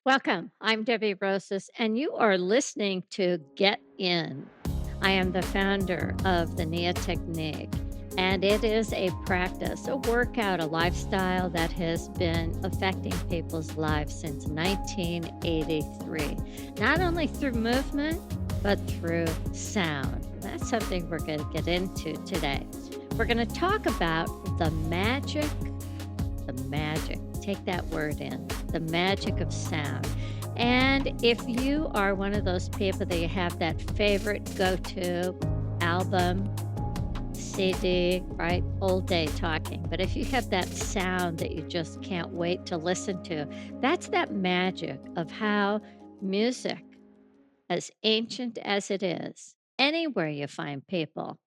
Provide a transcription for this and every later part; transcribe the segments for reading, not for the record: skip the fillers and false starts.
Welcome. I'm Debbie Rosas, and you are listening to Get In. I am the founder of the NIA Technique, and it is a practice, a workout, a lifestyle that has been affecting people's lives since 1983, not only through movement, but through sound. That's something we're going to get into today. We're going to talk about the magic, take that word in, the magic of sound. And if you are one of those people that you have that favorite go to album, CD, right? Old day talking. But if you have that sound that you just can't wait to listen to, that's that magic of how music, as ancient as it is, anywhere you find people,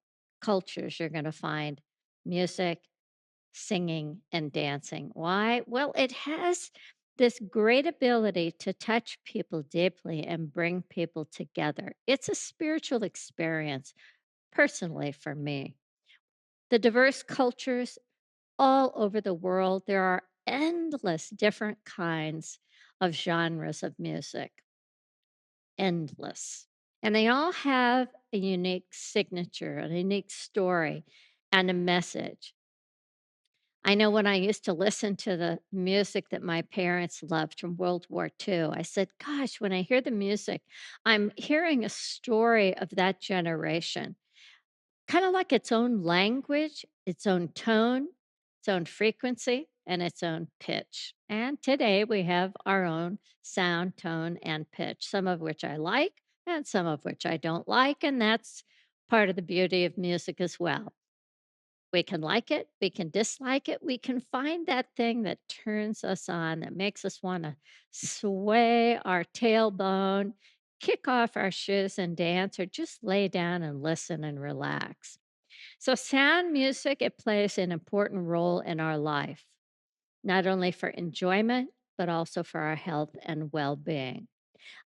cultures, you're going to find music, singing and dancing. Why? Well, it has this great ability to touch people deeply and bring people together. It's a spiritual experience, personally, for me. The diverse cultures all over the world, there are endless different kinds of genres of music, endless. And they all have a unique signature, a unique story, and a message. I know when I used to listen to the music that my parents loved from World War II, I said, gosh, when I hear the music, I'm hearing a story of that generation, kind of like its own language, its own tone, its own frequency, and its own pitch. And today we have our own sound, tone, and pitch, some of which I like and some of which I don't like. And that's part of the beauty of music as well. We can like it, we can dislike it, we can find that thing that turns us on, that makes us wanna sway our tailbone, kick off our shoes and dance, or just lay down and listen and relax. So sound music, it plays an important role in our life, not only for enjoyment, but also for our health and well-being.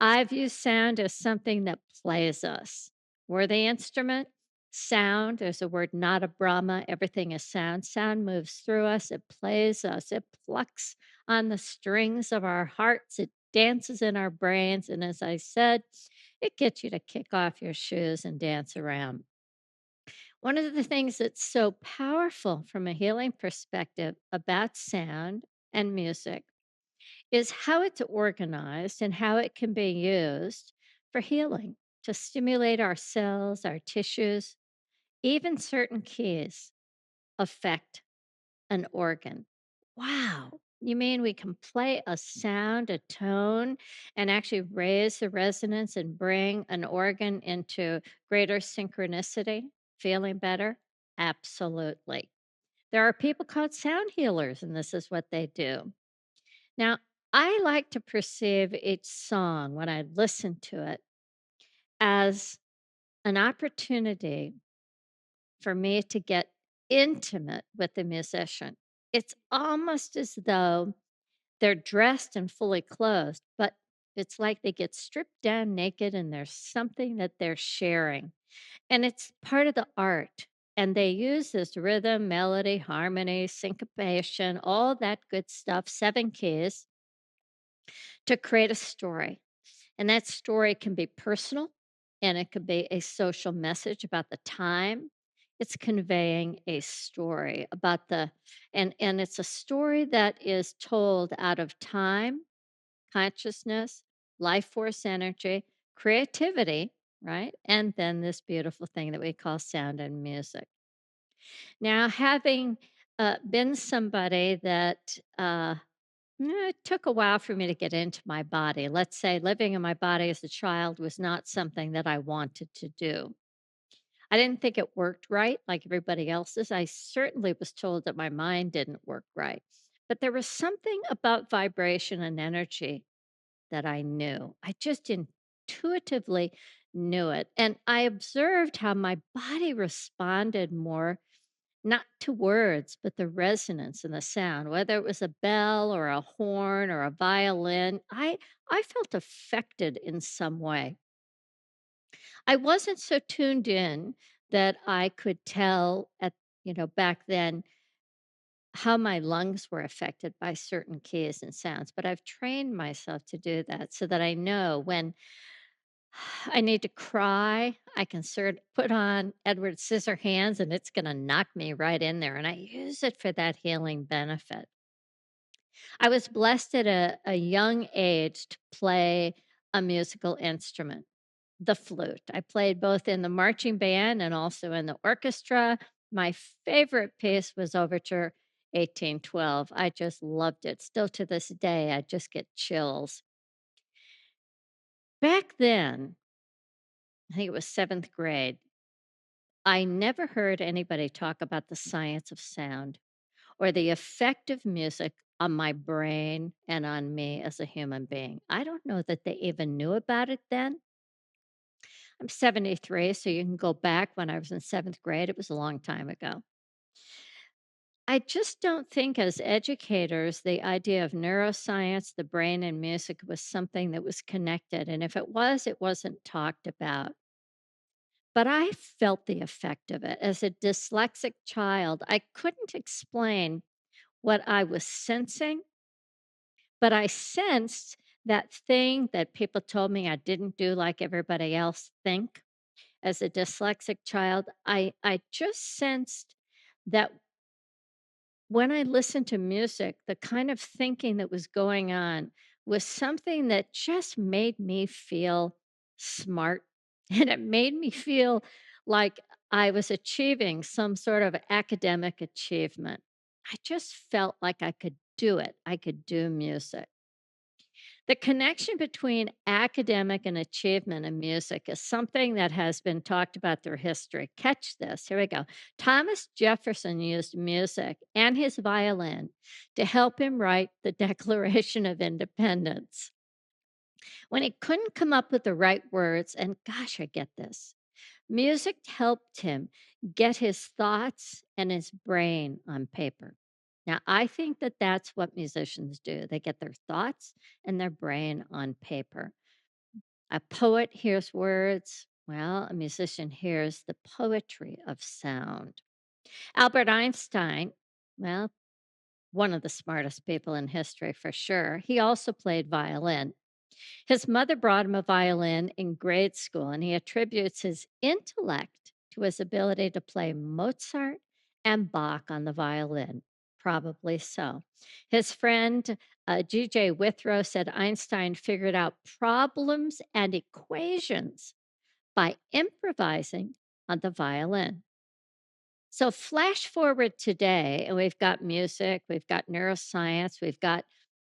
I view sound as something that plays us. We're the instrument. Sound, there's a word, not a Brahma. Everything is sound. Sound moves through us, it plays us, it plucks on the strings of our hearts, it dances in our brains. And as I said, it gets you to kick off your shoes and dance around. One of the things that's so powerful from a healing perspective about sound and music is how it's organized and how it can be used for healing to stimulate our cells, our tissues, even certain keys affect an organ. Wow. You mean we can play a sound, a tone, and actually raise the resonance and bring an organ into greater synchronicity, feeling better? Absolutely. There are people called sound healers, and this is what they do. Now, I like to perceive each song when I listen to it as an opportunity for me to get intimate with the musician. It's almost as though they're dressed and fully clothed, but it's like they get stripped down naked and there's something that they're sharing. And it's part of the art. And they use this rhythm, melody, harmony, syncopation, all that good stuff, seven keys to create a story. And that story can be personal and it could be a social message about the time. It's conveying a story about the and it's a story that is told out of time, consciousness, life force energy, creativity, right? And then this beautiful thing that we call sound and music. Now, having been somebody that it took a while for me to get into my body. Let's say living in my body as a child was not something that I wanted to do. I didn't think it worked right like everybody else's. I certainly was told that my mind didn't work right. But there was something about vibration and energy that I knew. I just intuitively knew it. And I observed how my body responded more not to words, but the resonance and the sound, whether it was a bell or a horn or a violin, I felt affected in some way. I wasn't so tuned in that I could tell back then how my lungs were affected by certain keys and sounds, but I've trained myself to do that so that I know when I need to cry, I can put on Edward Scissorhands and it's going to knock me right in there. And I use it for that healing benefit. I was blessed at a young age to play a musical instrument, the flute. I played both in the marching band and also in the orchestra. My favorite piece was Overture 1812. I just loved it. Still to this day, I just get chills. Back then, I think it was seventh grade, I never heard anybody talk about the science of sound or the effect of music on my brain and on me as a human being. I don't know that they even knew about it then. I'm 73, so you can go back when I was in seventh grade. It was a long time ago. I just don't think, as educators, the idea of neuroscience, the brain, and music was something that was connected. And if it wasn't talked about. But I felt the effect of it. As a dyslexic child, I couldn't explain what I was sensing, but I sensed that thing that people told me I didn't do like everybody else think. As a dyslexic child, I just sensed that when I listened to music, the kind of thinking that was going on was something that just made me feel smart. And it made me feel like I was achieving some sort of academic achievement. I just felt like I could do it. I could do music. The connection between academic and achievement in music is something that has been talked about through history. Catch this. Here we go. Thomas Jefferson used music and his violin to help him write the Declaration of Independence. When he couldn't come up with the right words, and gosh, I get this, music helped him get his thoughts and his brain on paper. Now, I think that that's what musicians do. They get their thoughts and their brain on paper. A poet hears words. Well, a musician hears the poetry of sound. Albert Einstein, well, one of the smartest people in history for sure, he also played violin. His mother brought him a violin in grade school, and he attributes his intellect to his ability to play Mozart and Bach on the violin. Probably so. His friend G.J. Withrow said Einstein figured out problems and equations by improvising on the violin. So, flash forward today, and we've got music, we've got neuroscience, we've got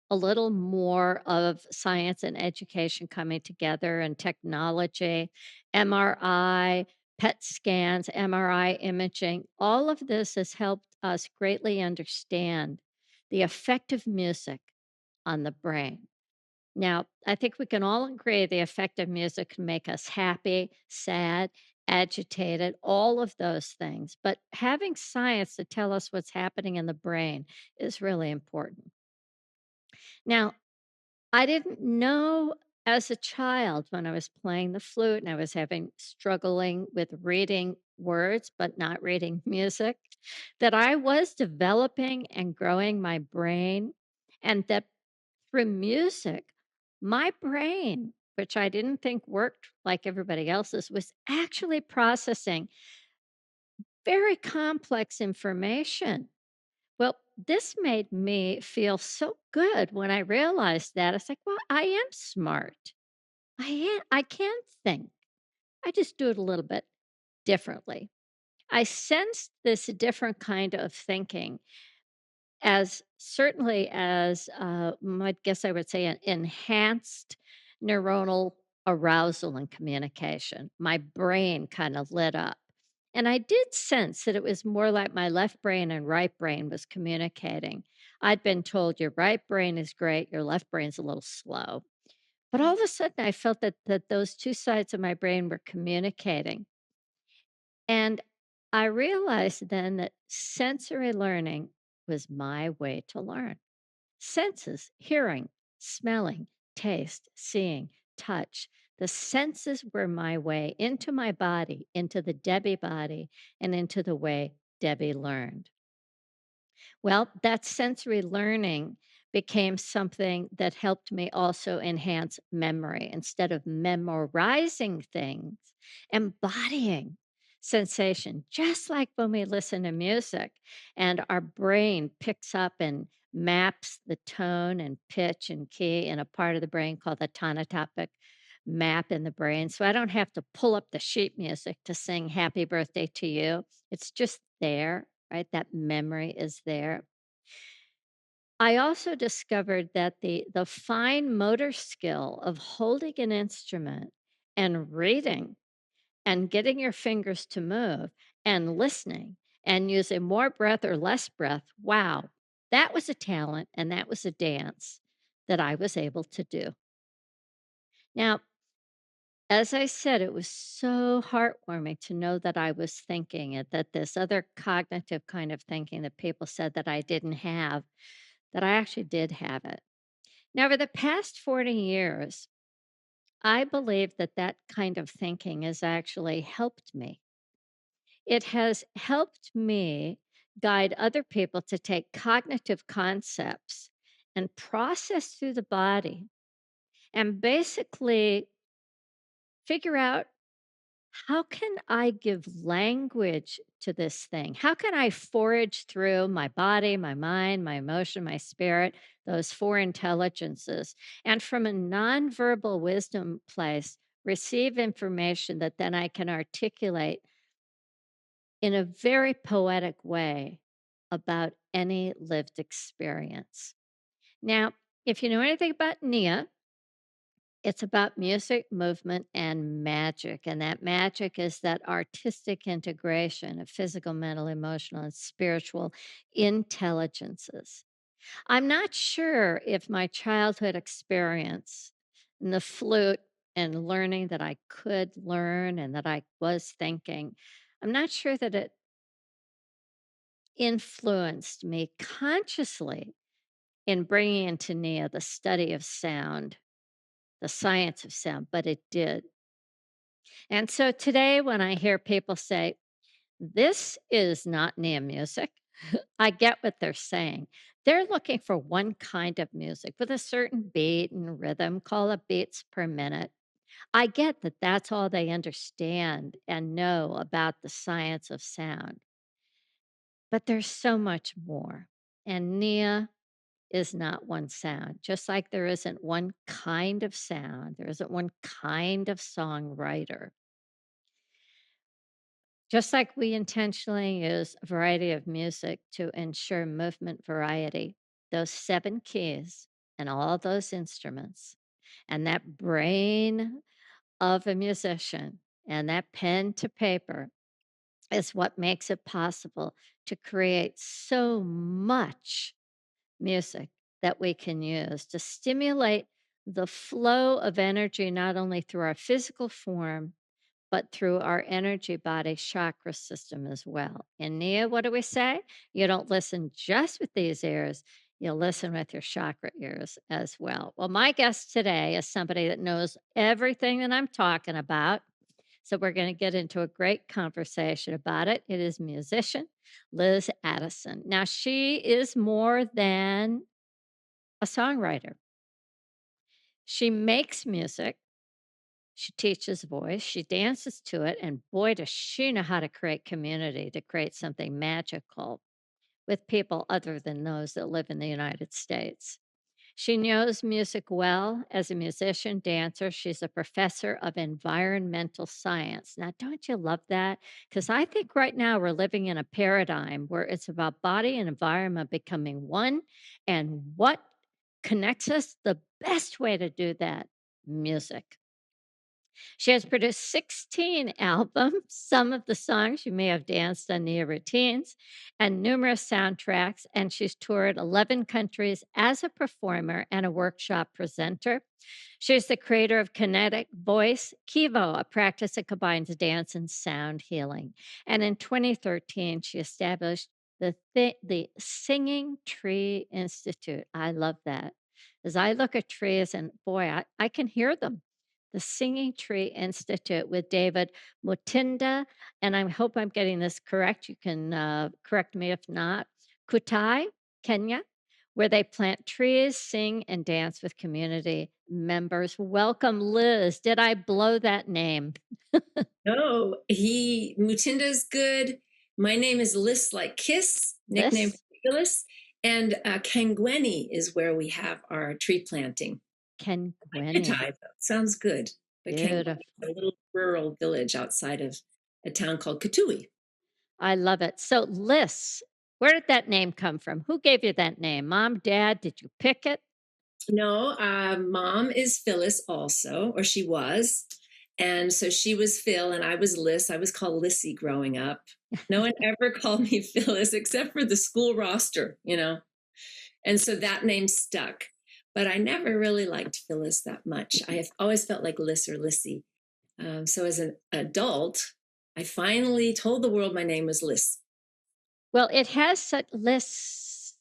a little more of science and education coming together and technology, MRI, PET scans, MRI imaging. All of this has helped us greatly understand the effect of music on the brain. Now, I think we can all agree the effect of music can make us happy, sad, agitated, all of those things. But having science to tell us what's happening in the brain is really important. Now, I didn't know as a child when I was playing the flute and I was having struggling with reading words but not reading music that I was developing and growing my brain, and that through music my brain, which I didn't think worked like everybody else's, was actually processing very complex information. Well, this made me feel so good when I realized that. It's like, well, I am smart. I can think. I just do it a little bit differently. I sensed this different kind of thinking as certainly as I guess I would say an enhanced neuronal arousal and communication. My brain kind of lit up. And I did sense that it was more like my left brain and right brain was communicating. I'd been told your right brain is great, your left brain's a little slow. But all of a sudden I felt that those two sides of my brain were communicating. And I realized then that sensory learning was my way to learn. Senses, hearing, smelling, taste, seeing, touch. The senses were my way into my body, into the Debbie body, and into the way Debbie learned. Well, that sensory learning became something that helped me also enhance memory. Instead of memorizing things, embodying sensation, just like when we listen to music and our brain picks up and maps the tone and pitch and key in a part of the brain called the tonotopic map in the brain. So I don't have to pull up the sheet music to sing happy birthday to you. It's just there, right? That memory is there. I also discovered that the fine motor skill of holding an instrument and reading and getting your fingers to move and listening and using more breath or less breath, wow, that was a talent and that was a dance that I was able to do. Now, as I said, it was so heartwarming to know that I was thinking it, that this other cognitive kind of thinking that people said that I didn't have, that I actually did have it. Now, over the past 40 years, I believe that that kind of thinking has actually helped me. It has helped me guide other people to take cognitive concepts and process through the body and basically figure out, how can I give language to this thing? How can I forage through my body, my mind, my emotion, my spirit, those four intelligences, and from a nonverbal wisdom place, receive information that then I can articulate in a very poetic way about any lived experience? Now, if you know anything about Nia, it's about music, movement, and magic. And that magic is that artistic integration of physical, mental, emotional, and spiritual intelligences. I'm not sure if my childhood experience and the flute and learning that I could learn and that I was thinking, I'm not sure that it influenced me consciously in bringing into Nia the study of sound, the science of sound, but it did. And so today, when I hear people say, this is not Nia music, I get what they're saying. They're looking for one kind of music with a certain beat and rhythm, call it beats per minute. I get that that's all they understand and know about the science of sound, but there's so much more. And Nia is not one sound, just like there isn't one kind of sound, there isn't one kind of songwriter. Just like we intentionally use a variety of music to ensure movement variety, those seven keys and all those instruments, and that brain of a musician and that pen to paper is what makes it possible to create so much music that we can use to stimulate the flow of energy, not only through our physical form, but through our energy body chakra system as well. In Nia, what do we say? You don't listen just with these ears, you listen with your chakra ears as well. Well, my guest today is somebody that knows everything that I'm talking about. So we're going to get into a great conversation about it. It is musician Lis Addison. Now, she is more than a songwriter. She makes music. She teaches voice, she dances to it, and boy, does she know how to create community, to create something magical with people other than those that live in the United States. She knows music well as a musician, dancer. She's a professor of environmental science. Now, don't you love that? Because I think right now we're living in a paradigm where it's about body and environment becoming one. And what connects us? The best way to do that, music. She has produced 16 albums, some of the songs you may have danced on Nia routines, and numerous soundtracks. And she's toured 11 countries as a performer and a workshop presenter. She's the creator of Kinetic Voice, KiVo, a practice that combines dance and sound healing. And in 2013, she established the Singing Tree Institute. I love that. As I look at trees, and boy, I can hear them. The Singing Tree Institute with David Mutinda, and I hope I'm getting this correct. You can correct me if not. Kutai, Kenya, where they plant trees, sing, and dance with community members. Welcome, Liz. Did I blow that name? No, Mutinda's good. My name is Lis, like kiss, nickname Liz? Phyllis. And Kangweni is where we have our tree planting. Kengweni. Kitui, sounds good. But Kangweni Beautiful. is a little rural village outside of a town called Kitui. I love it. So, Liz, where did that name come from? Who gave you that name? Mom, dad, did you pick it? No, mom is Phyllis also, or she was. And so she was Phil and I was Lis. I was called Lissy growing up. No one ever called me Phyllis except for the school roster. And so that name stuck. But I never really liked Phyllis that much. I have always felt like Lis or Lissy. So as an adult, I finally told the world my name was Lis. Well, it has such Liz,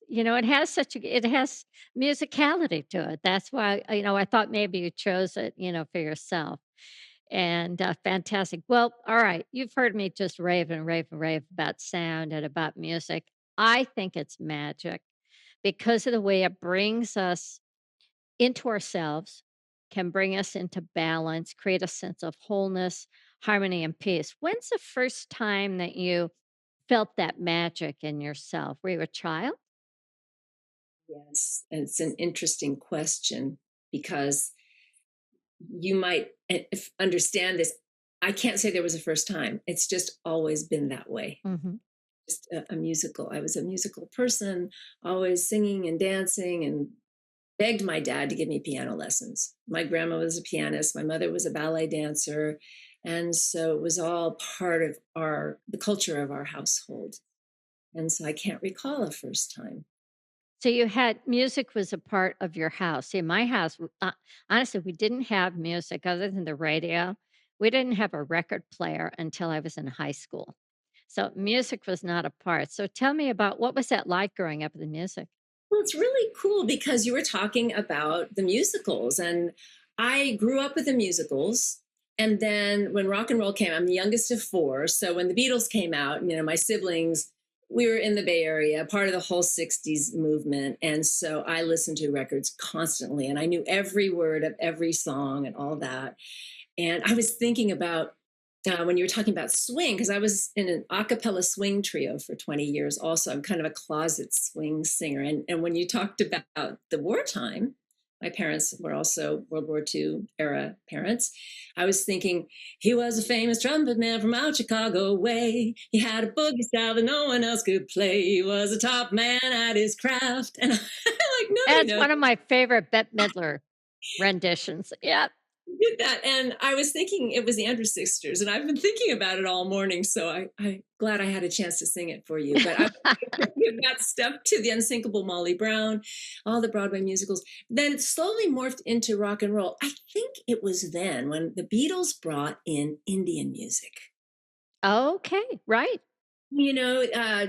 it has musicality to it. That's why, I thought maybe you chose it, for yourself. And, fantastic. Well, all right, you've heard me just rave and rave and rave about sound and about music. I think it's magic because of the way it brings us into ourselves, can bring us into balance, create a sense of wholeness, harmony, and peace. When's the first time that you felt that magic in yourself? Were you a child? Yes, and it's an interesting question because you might understand this. I can't say there was a first time. It's just always been that way. Mhm. Just a musical. I was a musical person, always singing and dancing, and begged my dad to give me piano lessons. My grandma was a pianist. My mother was a ballet dancer. And so it was all part of the culture of our household. And so I can't recall a first time. So you had music was a part of your house. In my house, honestly, we didn't have music other than the radio. We didn't have a record player until I was in high school. So music was not a part. So tell me about what was that like growing up with the music? Well, it's really cool because you were talking about the musicals, and I grew up with the musicals. And then when rock and roll came, I'm the youngest of four. So when the Beatles came out, my siblings, we were in the Bay Area, part of the whole 60s movement. And so I listened to records constantly, and I knew every word of every song and all that. And I was thinking about when you were talking about swing, because I was in an a cappella swing trio for 20 years also. I'm kind of a closet swing singer. And when you talked about the wartime, my parents were also World War II era parents. I was thinking, he was a famous trumpet man from out Chicago way. He had a boogie style that no one else could play. He was a top man at his craft. And I'm like, That's no, one of my favorite Bette Midler renditions. Yeah. did that. And I was thinking it was the Andrews Sisters, and I've been thinking about it all morning. So I'm glad I had a chance to sing it for you. But I got stuck to the unsinkable Molly Brown, all the Broadway musicals. Then it slowly morphed into rock and roll. I think it was then when the Beatles brought in Indian music. Okay, right.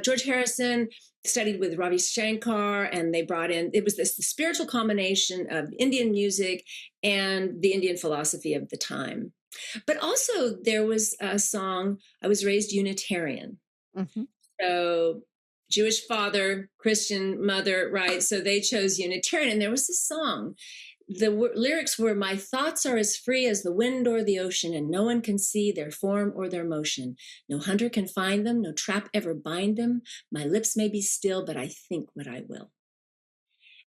George Harrison studied with Ravi Shankar, and they brought in, it was this the spiritual combination of Indian music and the Indian philosophy of the time. But also, there was a song, I was raised Unitarian. Mhm. So, Jewish father, Christian mother, right? So they chose Unitarian. And there was this song, lyrics were, my thoughts are as free as the wind or the ocean, and no one can see their form or their motion. No hunter can find them, no trap ever bind them. My lips may be still, but I think what I will.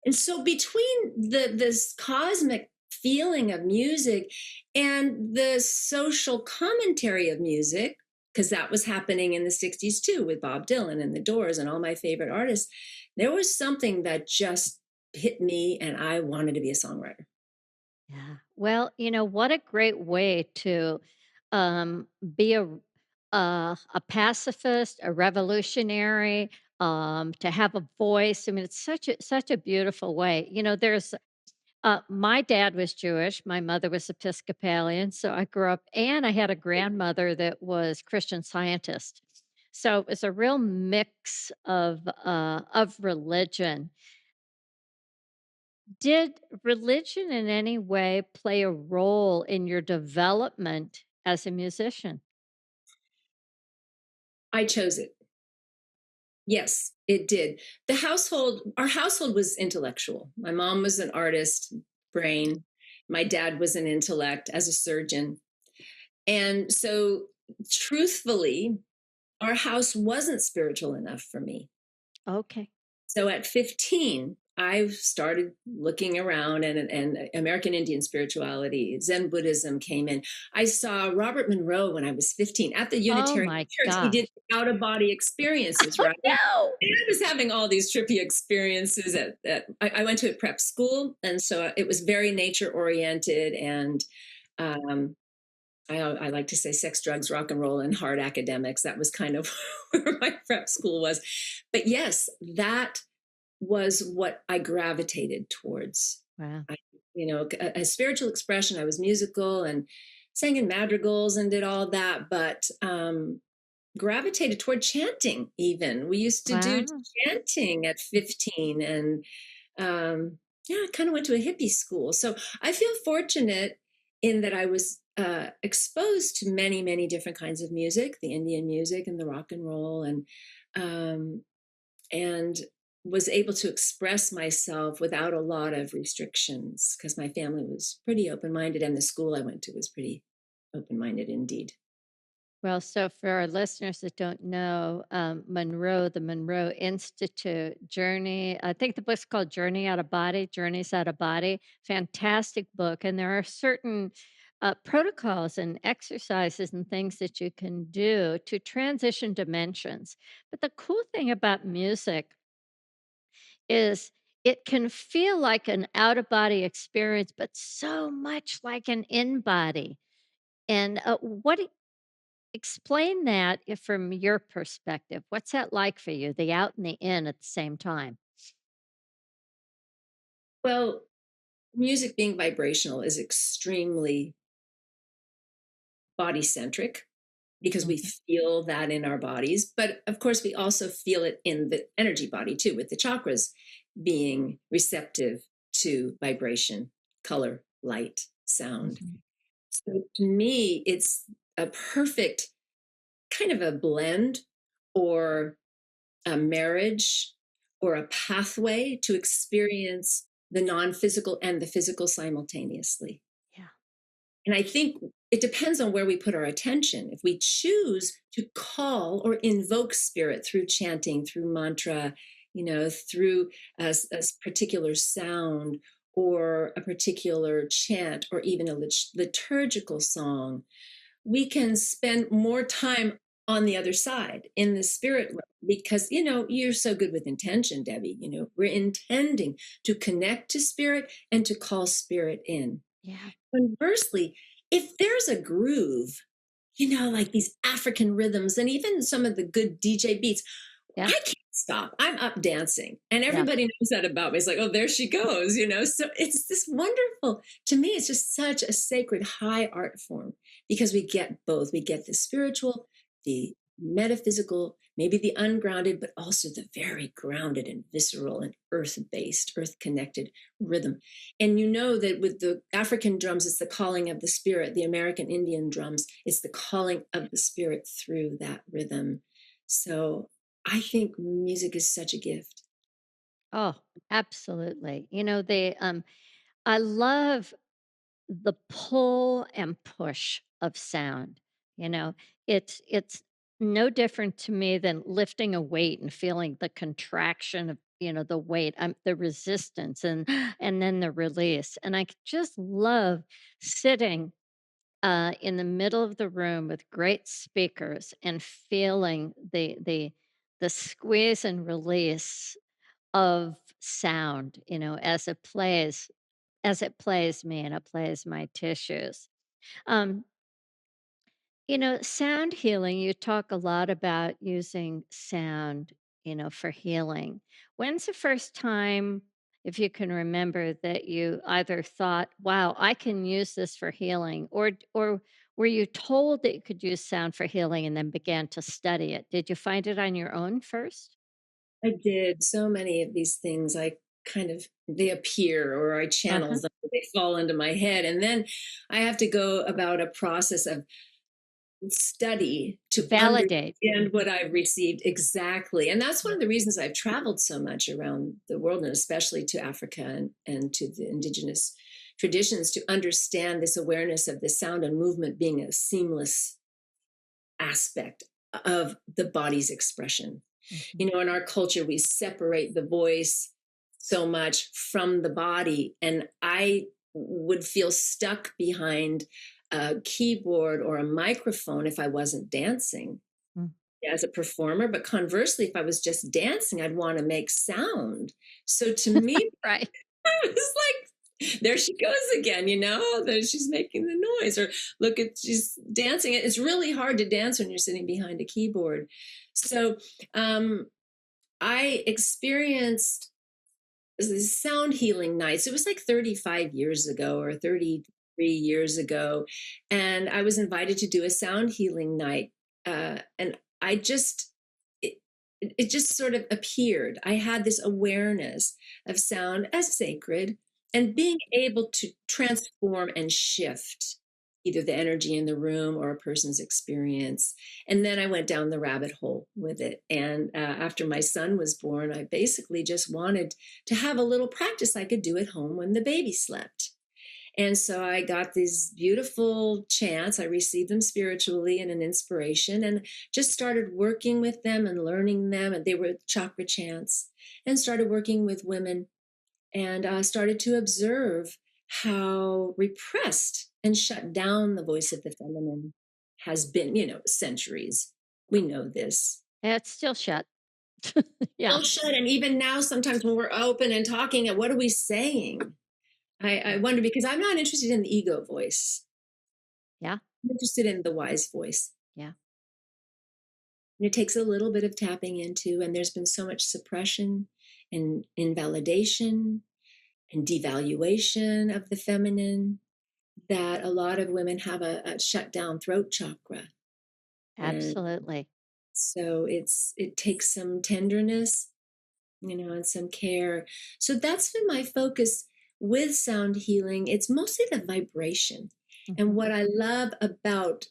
And so between this cosmic feeling of music and the social commentary of music, because that was happening in the 60s too with Bob Dylan and the Doors and all my favorite artists, there was something that just hit me, and I wanted to be a songwriter. Yeah. Well, what a great way to be a pacifist, a revolutionary, to have a voice. I mean, it's such a beautiful way. There's my dad was Jewish, my mother was Episcopalian, so I grew up, and I had a grandmother that was Christian Scientist. So it was a real mix of religion. Did religion in any way play a role in your development as a musician? I chose it. Yes. It did. Our household was intellectual. My mom was an artist, brain. My dad was an intellect as a surgeon. And so, truthfully, our house wasn't spiritual enough for me. Okay. So at 15, I started looking around, and American Indian spirituality, Zen Buddhism came in. I saw Robert Monroe when I was 15 at the Oh Unitarian my Church. He did gosh. out of body experiences, Oh right? no. And I was having all these trippy experiences I went to a prep school. And so it was very nature oriented. And um, I like to say sex, drugs, rock and roll, and hard academics. That was kind of where my prep school was. But yes, that was what I gravitated towards. Wow. I, a spiritual expression. I was musical and sang in madrigals and did all that, but gravitated toward chanting. Even we used to do Wow. chanting at 15, and yeah, I kind of went to a hippie school. So I feel fortunate in that I was exposed to many, many different kinds of music, the Indian music and the rock and roll, um, and was able to express myself without a lot of restrictions because my family was pretty open minded, and the school I went to was pretty open minded indeed. Well, so for our listeners that don't know, Monroe, the Monroe Institute Journey, I think the book's called Journey Out of Body, Journeys Out of Body. Fantastic book. And there are certain protocols and exercises and things that you can do to transition dimensions. But the cool thing about music is it can feel like an out of body experience, but so much like an in body. And explain that if from your perspective. What's that like for you, the out and the in at the same time? Well, music being vibrational is extremely body centric because we Mhm. feel that in our bodies. But of course, we also feel it in the energy body too, with the chakras being receptive to vibration, color, light, sound. Mhm. So to me, it's a perfect kind of a blend or a marriage or a pathway to experience the non physical and the physical simultaneously. Yeah. And I think it depends on where we put our attention. If we choose to call or invoke spirit through chanting, through mantra, through a particular sound or a particular chant or even a liturgical song, we can spend more time on the other side in the spirit realm because you're so good with intention, Debbie. We're intending to connect to spirit and to call spirit in. Yeah. Conversely, if there's a groove, like these African rhythms and even some of the good DJ beats, Yeah. I can't stop. I'm up dancing. And Yeah. everybody knows that about me. It's like, oh, there she goes. So it's this wonderful, to me, it's just such a sacred high art form because we get both. We get the spiritual, the metaphysical, maybe the ungrounded, but also the very grounded and visceral and earth based, earth connected rhythm. And you know that with the African drums, it's the calling of the spirit. The American Indian drums, it's the calling of the spirit through that rhythm. So I think music is such a gift. Oh, absolutely. I love the pull and push of sound. You know, it's no different to me than lifting a weight and feeling the contraction of, the weight, the resistance and then the release. And I just love sitting in the middle of the room with great speakers and feeling the squeeze and release of sound, as it plays me and it plays my tissues. Um, sound healing, you talk a lot about using sound, for healing. When's the first time, if you can remember, that you either thought, wow, I can use this for healing, or were you told that you could use sound for healing and then began to study it? Did you find it on your own first? I did so many of these things. They appear or I channel Uh-huh. them, they fall into my head. And then I have to go about a process of study to Validate. understand what I've received exactly. And that's one of the reasons I've traveled so much around the world, and especially to Africa and to the indigenous traditions, to understand this awareness of the sound and movement being a seamless aspect of the body's expression. Mhm. You know, in our culture, we separate the voice so much from the body. And I would feel stuck behind a keyboard or a microphone if I wasn't dancing Mm. as a performer. But conversely, if I was just dancing, I'd want to make sound. So to me, Right. it's like, there she goes again, you know, that she's making the noise, or look at, she's dancing. It's really hard to dance when you're sitting behind a keyboard. So um, I experienced these sound healing nights. It was like 35 years ago or 33 years ago. And I was invited to do a sound healing night. And I just, it just sort of appeared. I had this awareness of sound as sacred and being able to transform and shift either the energy in the room or a person's experience. And then I went down the rabbit hole with it. And after my son was born, I basically just wanted to have a little practice I could do at home when the baby slept. And so I got these beautiful chants. I received them spiritually and an inspiration, and just started working with them and learning them. And they were chakra chants, and started working with women, and started to observe how repressed and shut down the voice of the feminine has been, you know, centuries. We know this. Yeah, it's still shut. Yeah. Still shut. And even now, sometimes when we're open and talking, what are we saying? I wonder, because I'm not interested in the ego voice. Yeah. I'm interested in the wise voice. Yeah. And it takes a little bit of tapping into, and there's been so much suppression and invalidation and devaluation of the feminine that a lot of women have a shut down throat chakra. And Absolutely. so it takes some tenderness, you know, and some care. So that's been my focus with sound healing. It's mostly the vibration. And Mhm. what I love about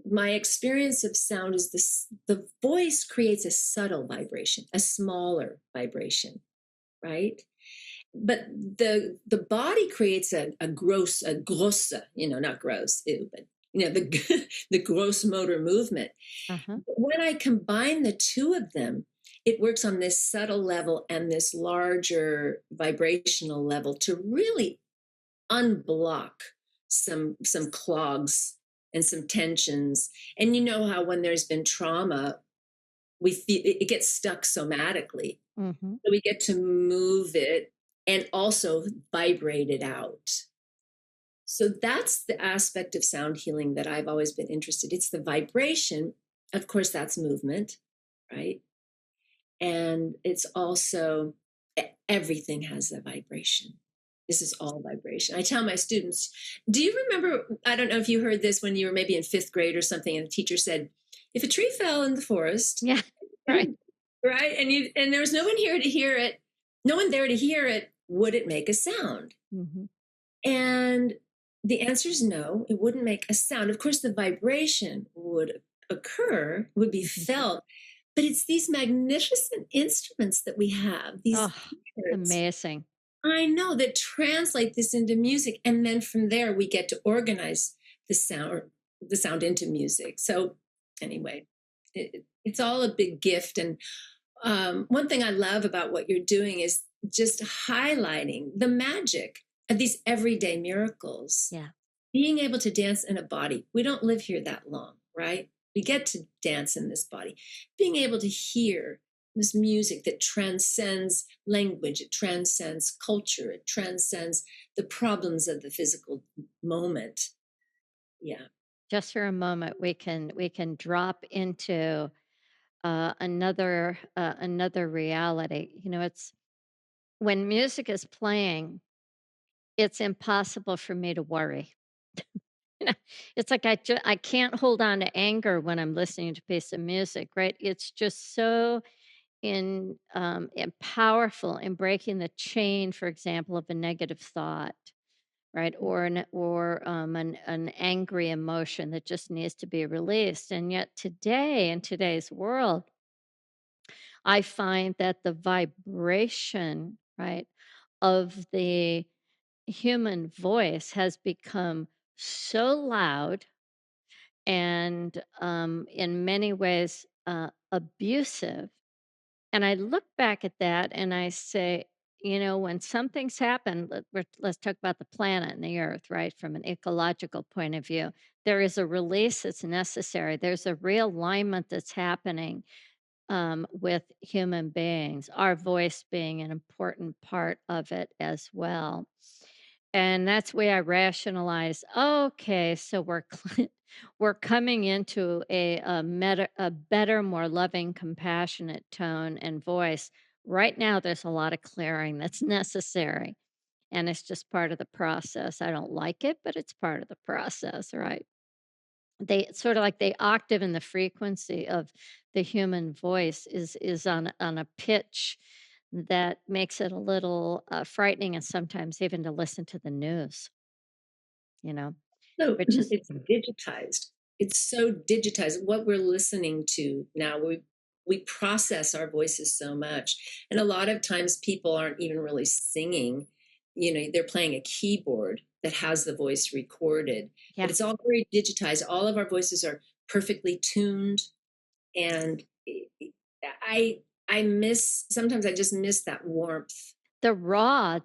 my experience of sound is this: the voice creates a subtle vibration, a smaller vibration, right? But the body creates a grosse, you know, not gross, ew, but you know, the the gross motor movement. Uh-huh. When I combine the two of them, it works on this subtle level and this larger vibrational level to really unblock some clogs and some tensions. And you know how when there's been trauma, we feel it gets stuck somatically. Mhm. So we get to move it and also vibrate it out. So that's the aspect of sound healing that I've always been interested. It's the vibration. Of course, that's movement, right? And it's also everything has a vibration. This is all vibration. I tell my students, do you remember? I don't know if you heard this when you were maybe in fifth grade or something, and the teacher said, if a tree fell in the forest, Yeah. Right. right, and there was no one here to hear it, no one there to hear it, would it make a sound? Mhm. And the answer is no, it wouldn't make a sound. Of course, the vibration would occur, would be Mhm. felt, but it's these magnificent instruments that we have, these Oh, ears, amazing. I know, that translate this into music. And then from there, we get to organize the sound into music. So, anyway, it's all a big gift. And one thing I love about what you're doing is just highlighting the magic of these everyday miracles. Yeah. Being able to dance in a body. We don't live here that long, right? We get to dance in this body. Being able to hear this music that transcends language, it transcends culture, it transcends the problems of the physical moment. Yeah. Just for a moment, we can drop into another reality. You know, it's when music is playing, it's impossible for me to worry. You know, it's like I can't hold on to anger when I'm listening to a piece of music, right? It's just so in powerful in breaking the chain, for example, of a negative thought. right? Or an angry emotion that just needs to be released. And yet today, in today's world, I find that the vibration, right, of the human voice has become so loud and in many ways abusive. And I look back at that and I say, when something's happened, let's talk about the planet and the earth, right? From an ecological point of view, there is a release that's necessary. There's a realignment that's happening with human beings, our voice being an important part of it as well. And that's the way I rationalize, okay, so we're coming into a better, more loving, compassionate tone and voice. Right now, there's a lot of clearing that's necessary, and it's just part of the process. I don't like it, but it's part of the process, right? They sort of like the octave and the frequency of the human voice is on a pitch that makes it a little frightening, and sometimes even to listen to the news, you know, So which is it's digitized. It's so digitized. What we're listening to now, we process our voices so much, and a lot of times people aren't even really singing. They're playing a keyboard that has the voice recorded, but yeah. it's all very digitized. All of our voices are perfectly tuned, and I I miss sometimes I just miss that warmth.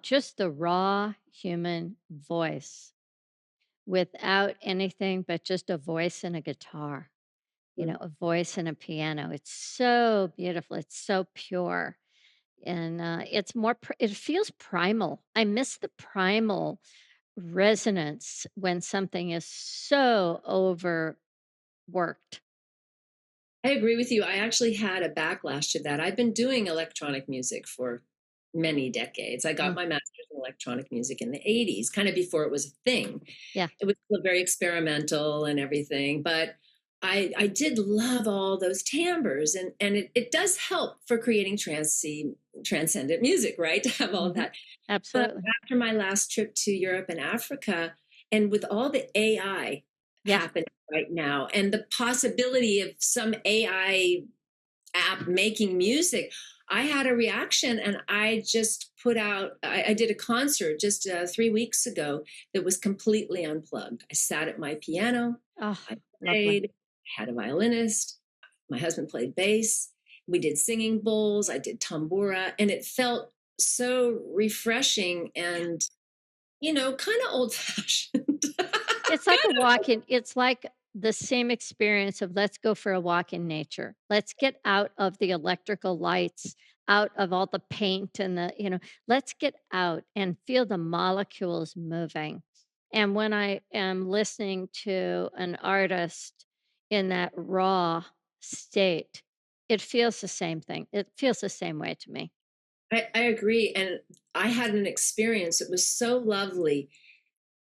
Just the raw human voice without anything but just a voice and a guitar, a voice and a piano. It's so beautiful. It's so pure. And it feels primal. I miss the primal resonance when something is so overworked. I agree with you. I actually had a backlash to that. I've been doing electronic music for many decades. I got Mm, my master's in electronic music in the 80s, kind of before it was a thing. yeah, It was still very experimental and everything, but I did love all those timbres, and it does help for creating transcendent music, right? To have all of hmm, that. But absolutely. after my last trip to Europe and Africa, and with all the AI Yeah, happening right now, and the possibility of some AI app making music, I had a reaction, and I just I did a concert just 3 weeks ago that was completely unplugged. I sat at my piano, oh, I lovely. played, had a violinist, my husband played bass, we did singing bowls, I did tambura, and it felt so refreshing and, kind of old fashioned. It's like the same experience of let's go for a walk in nature. Let's get out of the electrical lights, out of all the paint and let's get out and feel the molecules moving. And when I am listening to an artist in that raw state, it feels the same thing. It feels the same way to me. I agree. And I had an experience. It was so lovely.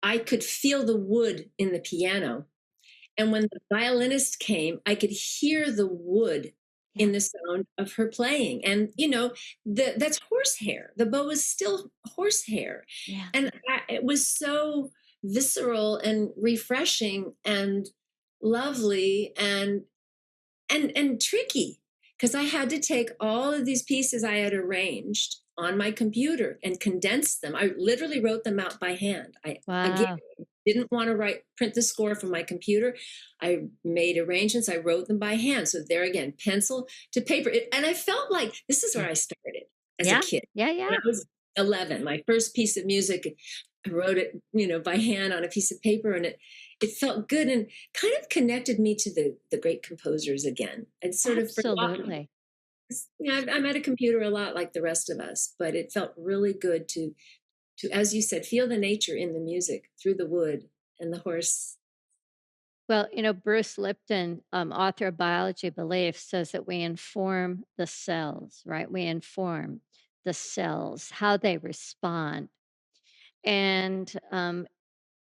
I could feel the wood in the piano. And when the violinist came, I could hear the wood Yeah. in the sound of her playing. And, that's horsehair. The bow is still horsehair. Yeah. And it was so visceral and refreshing and lovely and tricky, because I had to take all of these pieces I had arranged on my computer and condense them. I literally wrote them out by hand. I again Wow. didn't want to print the score from my computer. I made arrangements. I wrote them by hand. So there again, pencil to paper. And I felt like this is where I started as a Yeah. kid. Yeah. When Yeah. I was 11, my first piece of music, I wrote it, by hand on a piece of paper, and it felt good and kind of connected me to the great composers again. I'd sort of forgotten. Absolutely. I'm at a computer a lot like the rest of us, but it felt really good to, as you said, feel the nature in the music through the wood and the horse. Well, Bruce Lipton, author of Biology Belief, says that we inform the cells, right? We inform the cells, how they respond. And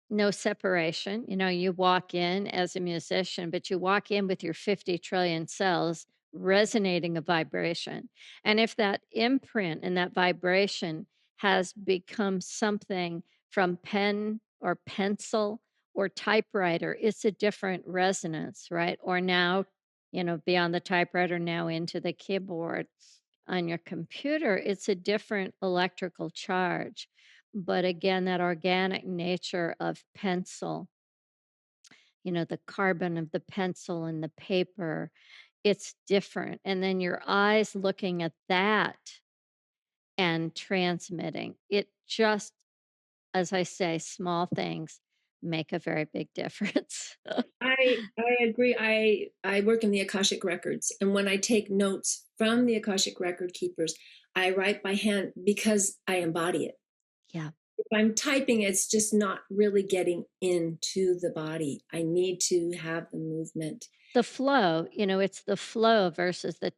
no separation. You walk in as a musician, but you walk in with your 50 trillion cells resonating a vibration. And if that imprint and that vibration has become something from pen or pencil or typewriter, it's a different resonance, right? Or now, beyond the typewriter, now into the keyboard on your computer, it's a different electrical charge. But again, that organic nature of pencil, the carbon of the pencil and the paper, it's different. And then your eyes looking at that and transmitting. It just, as I say, small things make a very big difference. I agree. I work in the Akashic records, and when I take notes from the Akashic record keepers, I write by hand because I embody it. Yeah. If I'm typing, it's just not really getting into the body. I need to have the movement. The flow, it's the flow versus the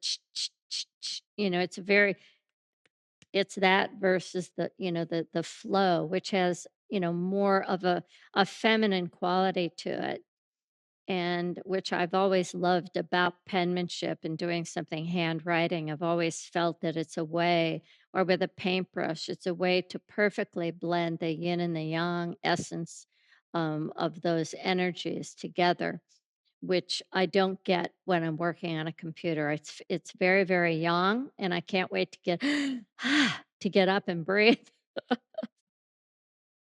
it's that versus the flow, which has, more of a feminine quality to it. And which I've always loved about penmanship and doing something handwriting. I've always felt that it's a way, or with a paintbrush, it's a way to perfectly blend the yin and the yang essence of those energies together, which I don't get when I'm working on a computer. It's very, very yang, and I can't wait to get to get up and breathe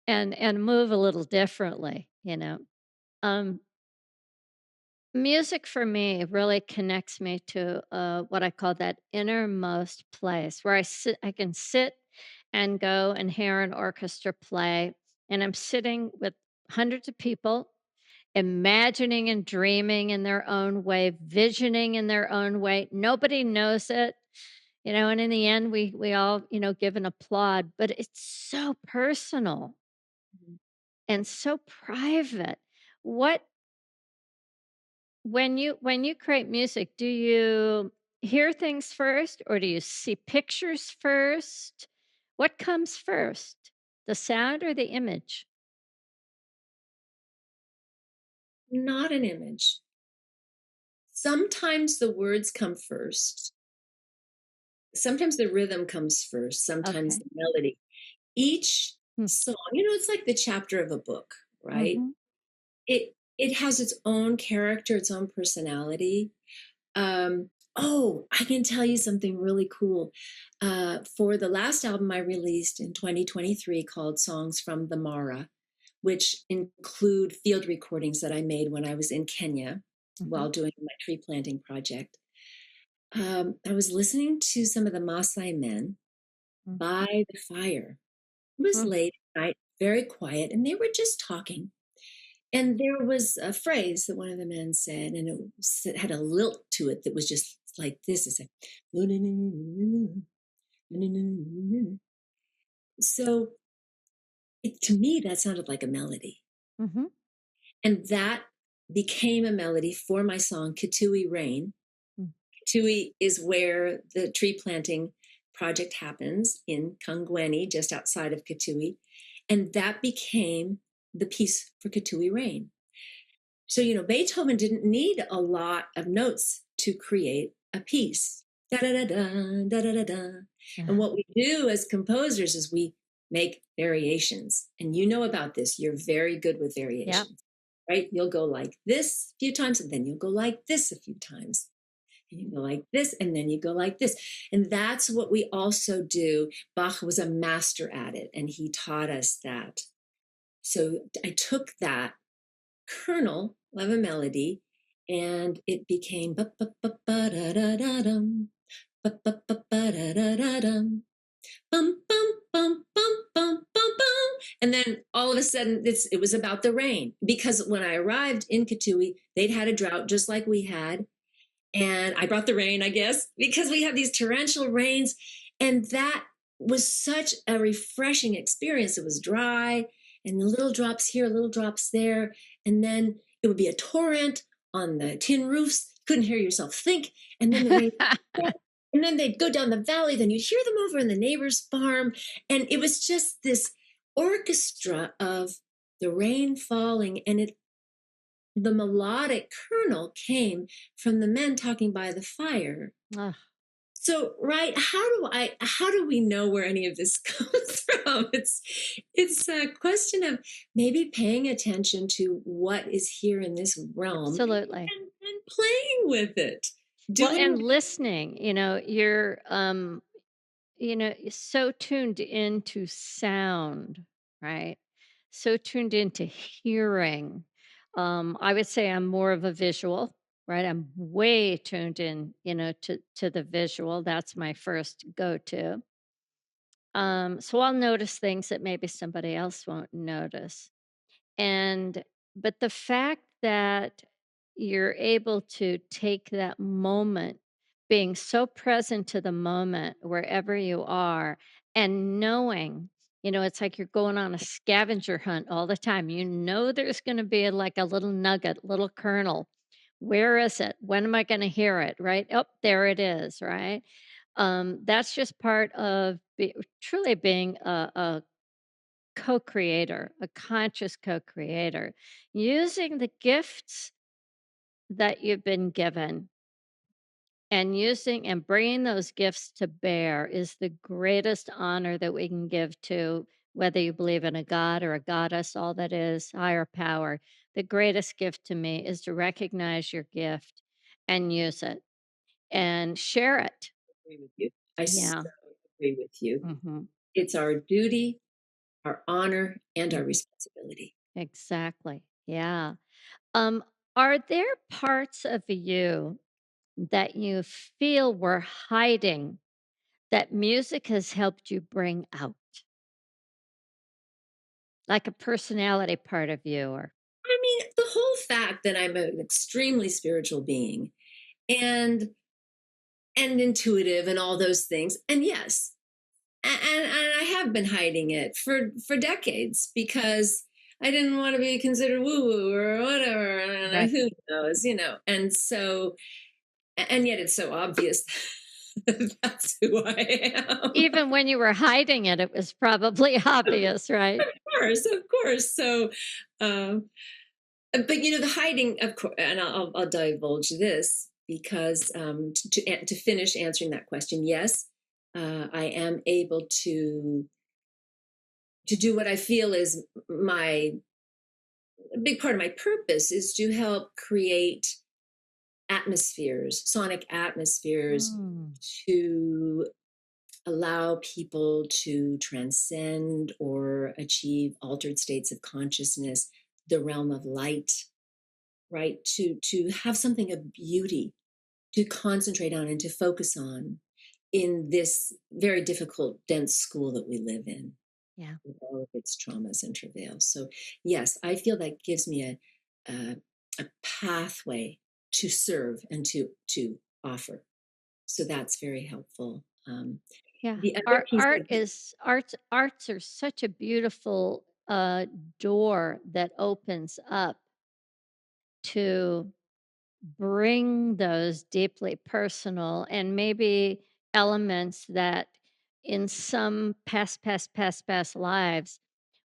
and move a little differently. Um, Music for me really connects me to what I call that innermost place where I can sit and go and hear an orchestra play, and I'm sitting with hundreds of people, imagining and dreaming in their own way, visioning in their own way. Nobody knows it, and in the end, we all give an applaud, but it's so personal and so private. What when you create music, do you hear things first or do you see pictures first? What comes first? The sound or the image? Not an image. Sometimes the words come first. Sometimes the rhythm comes first. Sometimes Okay. the melody. Each Hmm. song, it's like the chapter of a book, right? Mhm. It has its own character, its own personality. Oh, I can tell you something really cool. For the last album I released in 2023 called Songs from the Mara, which include field recordings that I made when I was in Kenya Mhm. while doing my tree planting project. I was listening to some of the Maasai men Mm. by the fire. It was Mm. late at night, very quiet, and they were just talking. And there was a phrase that one of the men said, and it had a lilt to it that was just like this. It's like, so to me, that sounded like a melody. Mhm. And that became a melody for my song, Kitui Rain. Mm. Kitui is where the tree planting project happens in Kangweni, just outside of Kitui. And that became the piece for Kitui Rain. So, Beethoven didn't need a lot of notes to create a piece. Da da da da da da da da. And Ah. what we do as composers is we make variations. And you know about this. You're very good with Yep. variations, right? You'll go like this a few times, and then you'll go like this a few times. And you go like this, and then you go like this. And that's what we also do. Bach was a master at it, and he taught us that. So I took that kernel of a melody and it became ba ba ba ba da da da dum ba ba ba ba da da da dum bum bum bum bum bum bum bum, and then all of a sudden it was about the rain, because when I arrived in Kitui, they'd had a drought just like we had, and I brought the rain, I guess, because we have these torrential rains. And that was such a refreshing experience. It was dry and little drops here, little drops there. And then it would be a torrent on the tin roofs. You couldn't hear yourself think. And then the rain, and then they'd go down the valley. Then you'd hear them over in the neighbor's farm. And it was just this orchestra of the rain falling. And the melodic kernel came from the men talking by the fire. Ah. So, right, how do we know where any of this comes from? It's a question of maybe paying attention to what is here in this realm Absolutely. and playing with it. Well, Doing and listening, you're so tuned into sound, right? So tuned into hearing. I would say I'm more of a visual, right? I'm way tuned in, to the visual. That's my first go-to. So I'll notice things that maybe somebody else won't notice. And but the fact that you're able to take that moment, being so present to the moment wherever you are, and knowing, it's like you're going on a scavenger hunt all the time. You know there's going to be like a little nugget, little kernel. Where is it? When am I going to hear it? Right? Oh, there it is, right? That's just part of truly being a co-creator, a conscious co-creator, using the gifts that you've been given and using and bringing those gifts to bear is the greatest honor that we can give to whether you believe in a god or a goddess, all that is higher power. The greatest gift to me is to recognize your gift and use it and share it. agree with you. I so Yeah. agree with you. Hmm. It's our duty, our honor, and our responsibility. Exactly. Yeah. Um, are there parts of you that you feel were hiding that music has helped you bring out? Like a personality part of you or I mean, the whole fact that I'm an extremely spiritual being and intuitive and all those things. And yes, and I have been hiding it for decades because I didn't want to be considered woo woo or whatever. And right. who knows, And so, and yet it's so obvious that that's who I am. Even when you were hiding it, it was probably obvious, right? Of course. So, um, but the hiding, of course, and I'll divulge this because to finish answering that question, yes, I am able to do what I feel is my a big part of my purpose is to help create atmospheres, sonic atmospheres, Mm, to allow people to transcend or achieve altered states of consciousness, the realm of light, right? To have something of beauty to concentrate on and to focus on in this very difficult, dense school that we live in yeah. with all of its traumas and travails. So, yes, I feel that gives me a pathway to serve and to offer. So that's very helpful. Yeah. The other Art piece art of is arts are such a beautiful door that opens up to bring those deeply personal and maybe elements that in some past lives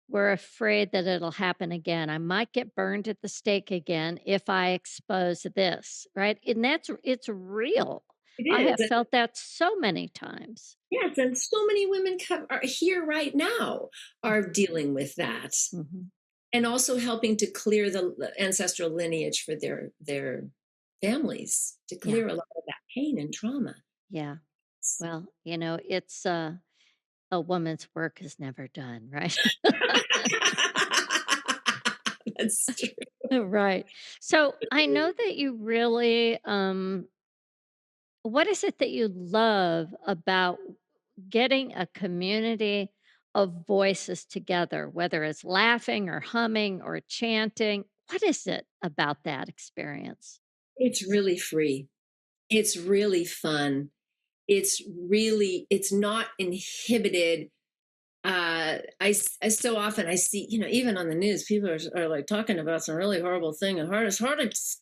we're afraid that it'll happen again. I might get burned at the stake again if I expose this, right? And it's real. it I is, have and felt that so many times. yes, and so many women are here right now are dealing with that, Mhm. and also helping to clear the ancestral lineage for their families, to Yeah, clear a lot of that pain and trauma. yeah. Well, it's a woman's work is never done, right? That's true. Right. So I know that you really what is it that you love about getting a community of voices together, whether it's laughing or humming or chanting? What is it about that experience? It's really free. It's really fun. It's not inhibited. I so often I see, even on the news, people are like talking about some really horrible thing and hard,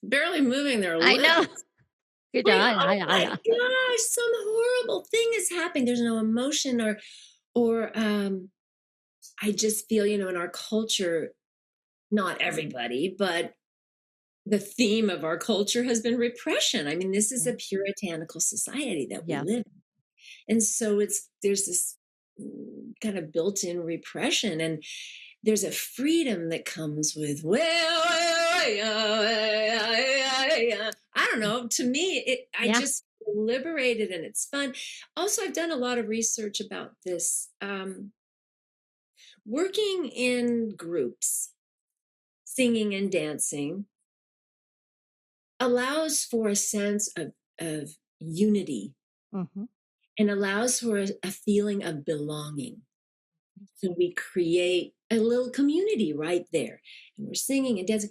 barely moving their I know. lips. Good Like, eye, oh my eye. gosh, some horrible thing is happening. There's no emotion or I just feel, in our culture, not everybody, but the theme of our culture has been repression. I mean, this is Yeah. a puritanical society that we Yeah. live in. And so there's this kind of built-in repression, and there's a freedom that comes with, I don't know, to me, I Yeah. just liberated and it's fun. Also, I've done a lot of research about this. Working in groups, singing and dancing allows for a sense of unity Hmm. and allows for a feeling of belonging. So we create a little community right there, and we're singing and dancing.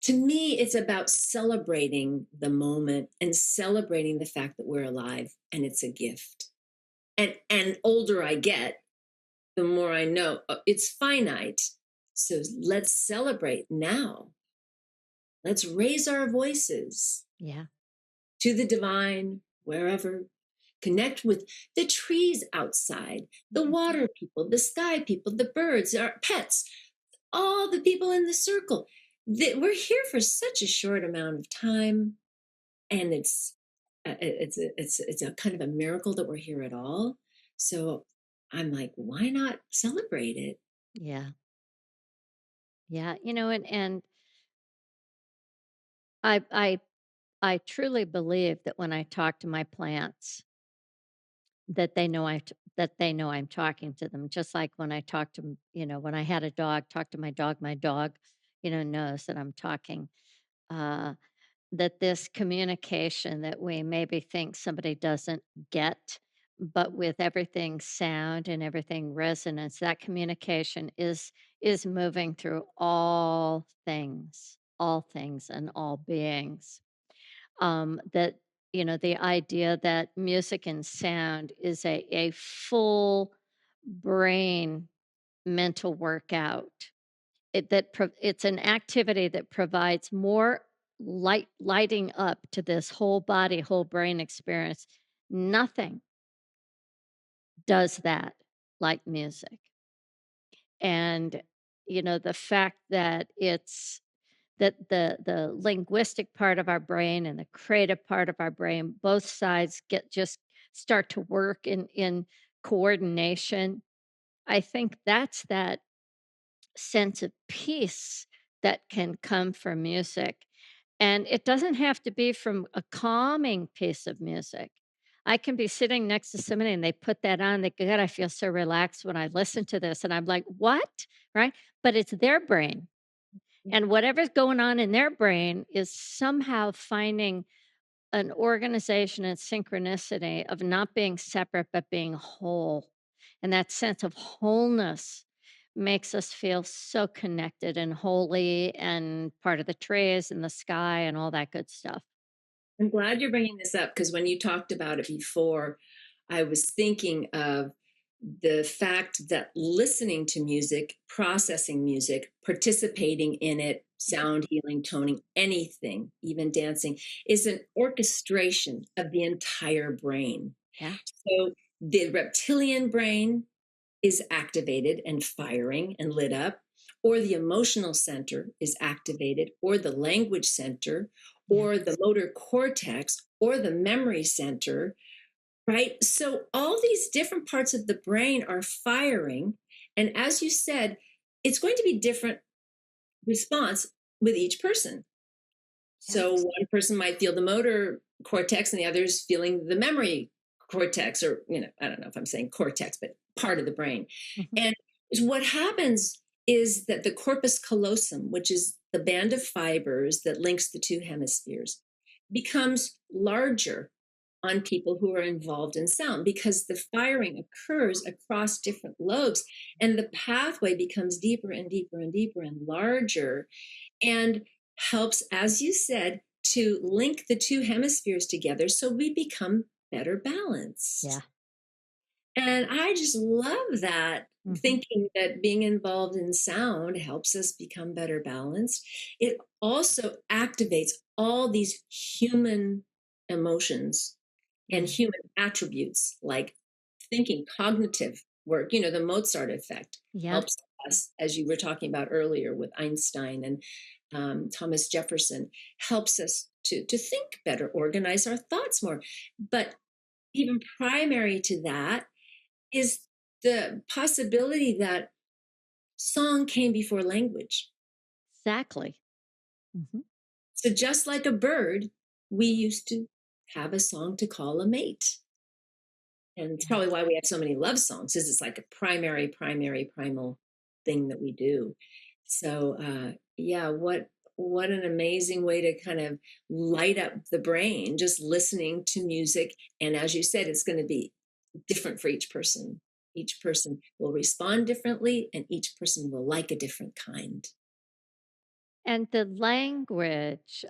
To me, it's about celebrating the moment and celebrating the fact that we're alive, and it's a gift. And older I get, the more I know it's finite. So let's celebrate now. Let's raise our voices Yeah. to the divine, wherever. Connect with the trees outside, the Mhm. water people, the sky people, the birds, our pets, all the people in the circle. We're here for such a short amount of time, and it's a kind of a miracle that we're here at all. So I'm like, why not celebrate it? Yeah. Yeah. And I I truly believe that when I talk to my plants, that they know I'm talking to them. Just like when I talk to when I had a dog, talk to my dog, knows that I'm talking. Uh, that this communication that we maybe think somebody doesn't get, but with everything sound and everything resonance, that communication is moving through all things and all beings. That the idea that music and sound is a full brain mental workout. It's an activity that provides more lighting up to this whole body, whole brain experience. Nothing does that like music. And the fact that the linguistic part of our brain and the creative part of our brain, both sides just start to work in coordination. I think that's that sense of peace that can come from music. And it doesn't have to be from a calming piece of music. I can be sitting next to somebody and they put that on. They go, God, I feel so relaxed when I listen to this. And I'm like, what? Right? But it's their brain. And whatever's going on in their brain is somehow finding an organization and synchronicity of not being separate, but being whole. And that sense of wholeness makes us feel so connected and holy and part of the trees and the sky and all that good stuff. I'm glad you're bringing this up because when you talked about it before, I was thinking of the fact that listening to music, processing music, participating in it, sound healing, toning, anything, even dancing, is an orchestration of the entire brain. Yeah. So the reptilian brain is activated and firing and lit up, or the emotional center is activated, or the language center, Yeah. or the motor cortex, or the memory center, right? So all these different parts of the brain are firing. And as you said, it's going to be different response with each person. So Yes. one person might feel the motor cortex and the other's feeling the memory cortex, or, I don't know if I'm saying cortex, but part of the brain. Mhm. And what happens is that the corpus callosum, which is the band of fibers that links the two hemispheres, becomes larger on people who are involved in sound because the firing occurs across different lobes and the pathway becomes deeper and deeper and deeper and larger, and helps, as you said, to link the two hemispheres together so we become better Yeah. balanced. And I just love that, Mhm. thinking that being involved in sound helps us become better balanced. It also activates all these human emotions and Yeah. human attributes like thinking, cognitive work. The Mozart effect Yeah. helps us, as you were talking about earlier with Einstein and Thomas Jefferson, helps us to think better, organize our thoughts more. But even primary to that is the possibility that song came before language. Exactly. Mhm. So just like a bird, we used to have a song to call a mate. And it's probably Yes. why we have so many love songs, is it's like a primary, primal thing that we do. So yeah, what an amazing way to kind of light up the brain just listening to music. And as you said, it's going to be different for each person. Each person will respond differently, and each person will like a different kind. And the language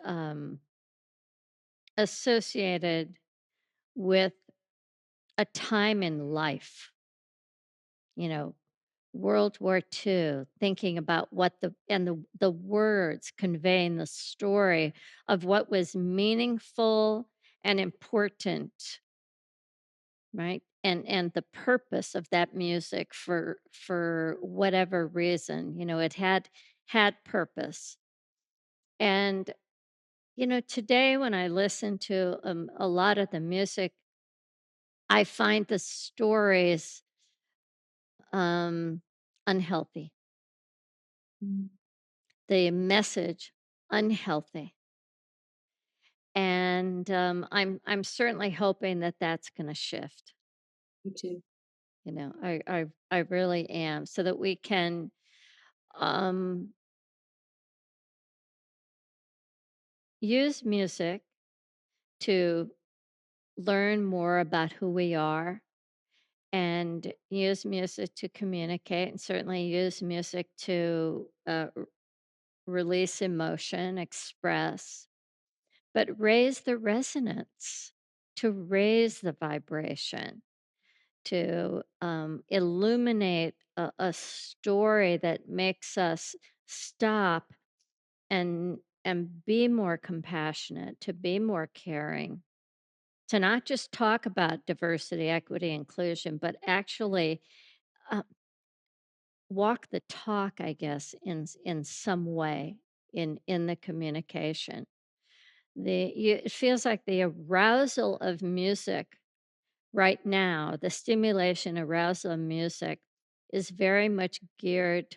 associated with a time in life, you know, World War II, thinking about what the words conveying the story of what was meaningful and important, right? And the purpose of that music for whatever reason, it had purpose. And today when I listen to a lot of the music, I find the stories unhealthy, Mm, the message unhealthy. And I'm certainly hoping that that's going to shift. me too. I really am, so that we can um, use music to learn more about who we are, and use music to communicate, and certainly use music to release emotion, express, but raise the resonance, to raise the vibration, to illuminate a story that makes us stop and be more compassionate, to be more caring, to not just talk about diversity, equity, inclusion, but actually uh, walk the talk, I guess, in some way in the communication. It feels like the arousal of music right now, the stimulation arousal of music is very much geared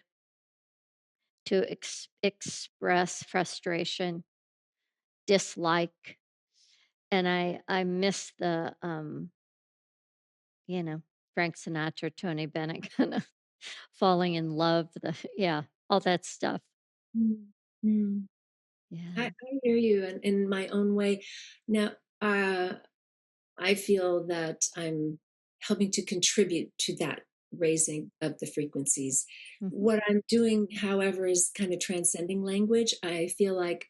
to express frustration, dislike, and I miss the you know, Frank Sinatra, Tony Bennett kind of falling in love, yeah, all that stuff. Mm, mm. Yeah. I hear you in my own way. Now, uh, I feel that I'm helping to contribute to that raising of the frequencies. Mhm. What I'm doing, however, is kind of transcending language. I feel like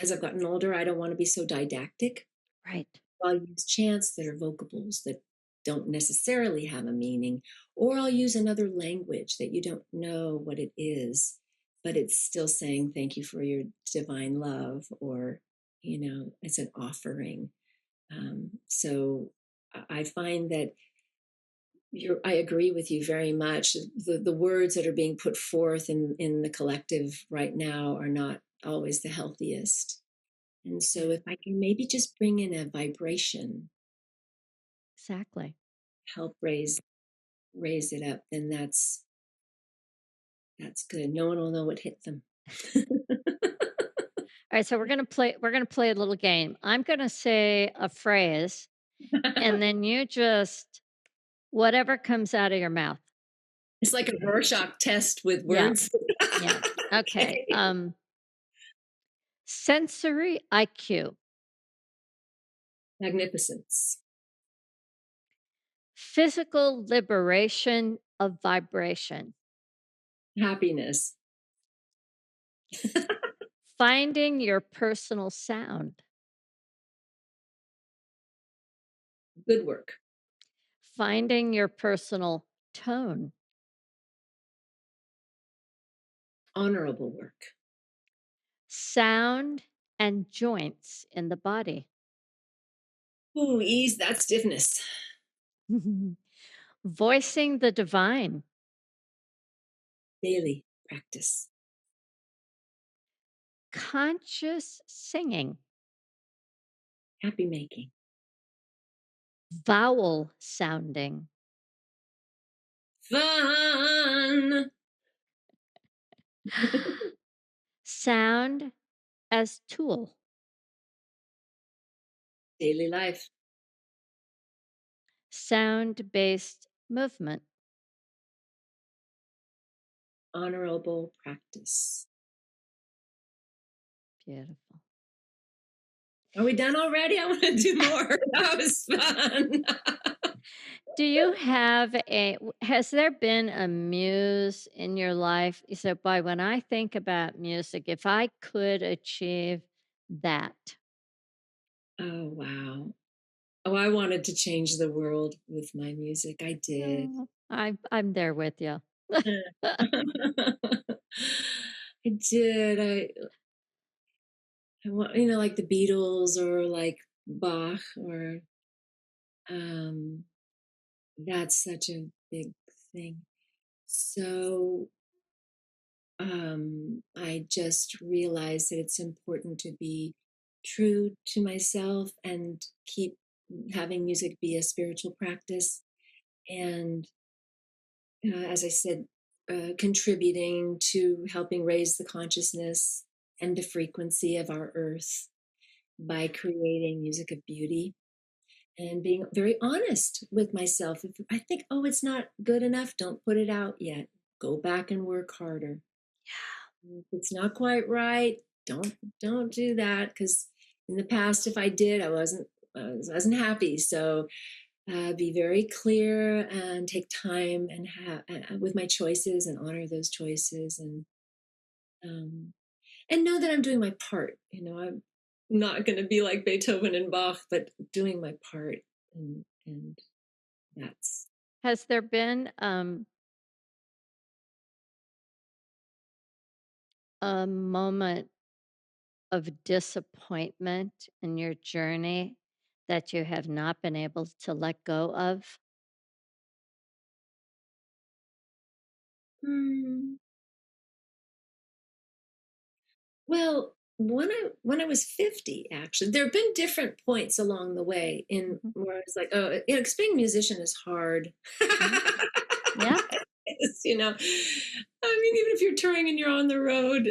as I've gotten older, I don't want to be so didactic. Right. I'll use chants that are vocables that don't necessarily have a meaning, or I'll use another language that you don't know what it is, but it's still saying thank you for your divine love, or, it's an offering. So I find that I agree with you very much. The words that are being put forth in the collective right now are not always the healthiest. And so Yeah. if I can maybe just bring in a vibration, Exactly. help raise it up, then that's good. No one will know what hit them. All right, so we're gonna play a little game. I'm gonna say a phrase, and then you just whatever comes out of your mouth. It's like a Rorschach test with Yeah, words. yeah. Okay. Okay. Sensory IQ, Magnificence, physical liberation of vibration, happiness, finding your personal sound, good work, finding your personal tone, honorable work. sound and joints in the body, Ooh, ease that stiffness. voicing the divine, Daily practice. conscious singing, Happy making. vowel sounding, Fun. sound as tool, Daily life. sound based movement. Honorable practice. Beautiful. Are we done already? I want to do more. That was fun. Do you have has there been a muse in your life? So, by when I think about music, if I could achieve that, Oh, wow. Oh, I wanted to change the world with my music. I did. oh, I'm there with you. I did. I want, like the Beatles or like Bach or um that's such a big thing. So I just realized that it's important to be true to myself and keep having music be a spiritual practice. And as I said, contributing to helping raise the consciousness and the frequency of our earth by creating music of beauty and being very honest with myself. If I think, oh, it's not good enough, don't put it out yet. Go back and work harder. If it's not quite right, don't do that, because in the past, if I did, I wasn't happy. So be very clear and take time and have with my choices and honor those choices um, and know that I'm doing my part. I'm not going to be like Beethoven and Bach, but doing my part, and that's Has there been a moment of disappointment in your journey that you have not been able to let go of? mm, well. When I was 50, actually, there have been different points along the way in Mhm. where I was like, oh, being a musician is hard. Yeah. Yeah. I mean, even if you're touring and you're on the road,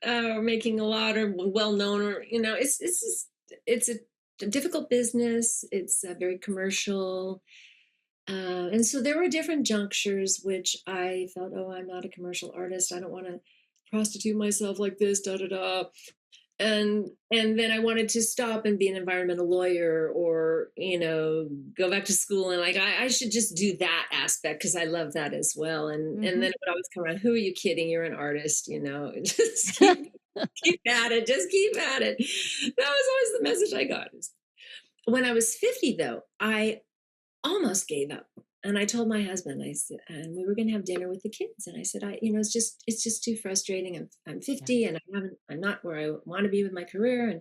or making a lot or well known, or it's a difficult business. It's very commercial, and so there were different junctures which I felt, oh, I'm not a commercial artist. I don't want to prostitute myself like this, da da da. And then I wanted to stop and be an environmental lawyer, or go back to school, and like I should just do that aspect because I love that as well. And then Mhm. it would always come around, who are you kidding, you're an artist, just keep at it, just keep at it. That was always the message I got. When I was 50, though, I almost gave up. And I told my husband, I said, and we were going to have dinner with the kids. And I said, it's just too frustrating. I'm Yeah. 50 and I'm not where I want to be with my career.